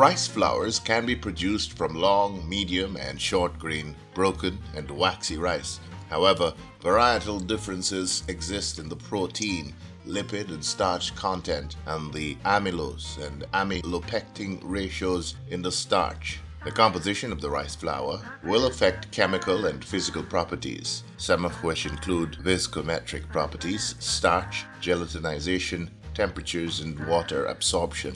Rice flours can be produced from long, medium, and short grain, broken, and waxy rice. However, varietal differences exist in the protein, lipid, and starch content and the amylose and amylopectin ratios in the starch. The composition of the rice flour will affect chemical and physical properties, some of which include viscometric properties, starch, gelatinization, temperatures, and water absorption.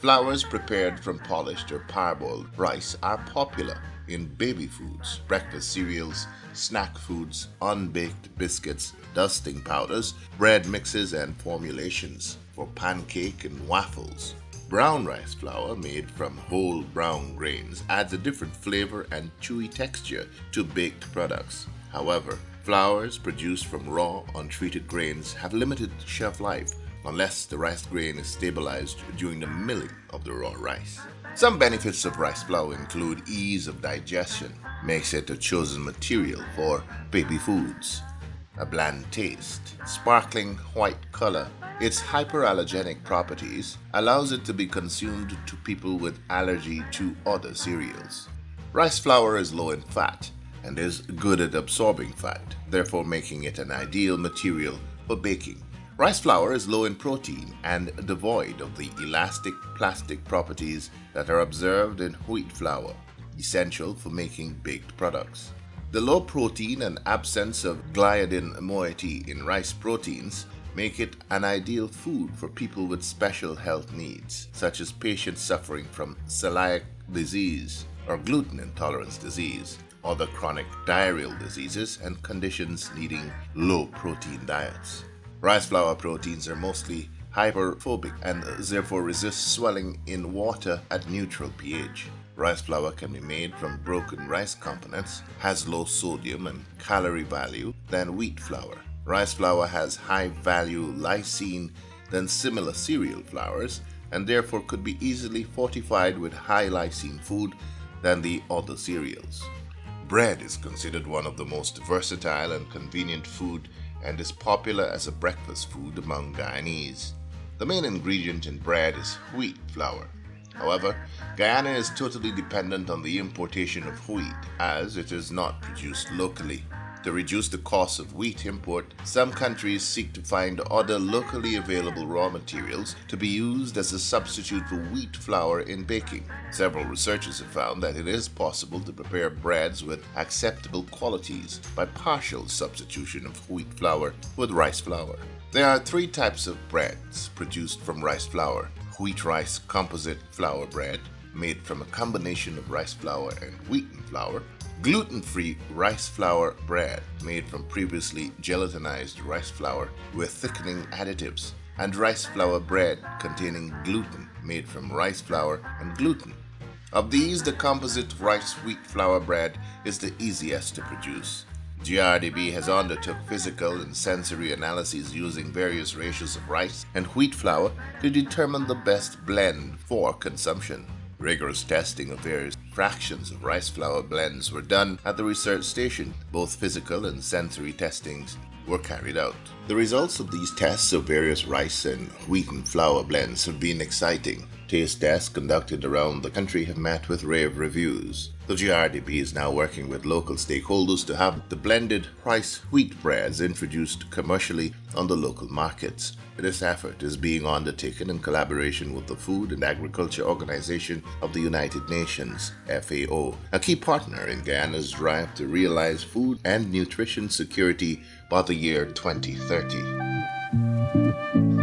Flours prepared from polished or parboiled rice are popular in baby foods, breakfast cereals, snack foods, unbaked biscuits, dusting powders, bread mixes, and formulations for pancake and waffles. Brown rice flour made from whole brown grains adds a different flavor and chewy texture to baked products. However, flours produced from raw, untreated grains have limited shelf life unless the rice grain is stabilized during the milling of the raw rice. Some benefits of rice flour include ease of digestion, makes it a chosen material for baby foods, a bland taste, sparkling white color. Its hyperallergenic properties allows it to be consumed to people with allergy to other cereals. Rice flour is low in fat and is good at absorbing fat, therefore making it an ideal material for baking. Rice flour is low in protein and devoid of the elastic plastic properties that are observed in wheat flour, essential for making baked products. The low protein and absence of gliadin moiety in rice proteins make it an ideal food for people with special health needs, such as patients suffering from celiac disease or gluten intolerance disease, other chronic diarrheal diseases, and conditions needing low protein diets. Rice flour proteins are mostly hyperphobic and therefore resist swelling in water at neutral pH. Rice flour can be made from broken rice components, has low sodium and calorie value than wheat flour. Rice flour has high value lysine than similar cereal flours and therefore could be easily fortified with high lysine food than the other cereals. Bread is considered one of the most versatile and convenient food and is popular as a breakfast food among Guyanese. The main ingredient in bread is wheat flour. However, Guyana is totally dependent on the importation of wheat as it is not produced locally. To reduce the cost of wheat import, some countries seek to find other locally available raw materials to be used as a substitute for wheat flour in baking. Several researchers have found that it is possible to prepare breads with acceptable qualities by partial substitution of wheat flour with rice flour. There are three types of breads produced from rice flour: wheat rice composite flour bread, made from a combination of rice flour and wheaten flour; gluten-free rice flour bread, made from previously gelatinized rice flour with thickening additives; and rice flour bread containing gluten, made from rice flour and gluten. Of these, the composite rice wheat flour bread is the easiest to produce. Grdb has undertook physical and sensory analyses using various ratios of rice and wheat flour to determine the best blend for consumption. Rigorous testing of various fractions of rice flour blends were done at the research station. Both physical and sensory testings were carried out. The results of these tests of various rice and wheaten flour blends have been exciting. Taste tests conducted around the country have met with rave reviews. The Grdb is now working with local stakeholders to have the blended rice wheat breads introduced commercially on the local markets. This effort is being undertaken in collaboration with the Food and Agriculture Organization of the United Nations, FAO, a key partner in Guyana's drive to realize food and nutrition security by the year 2030.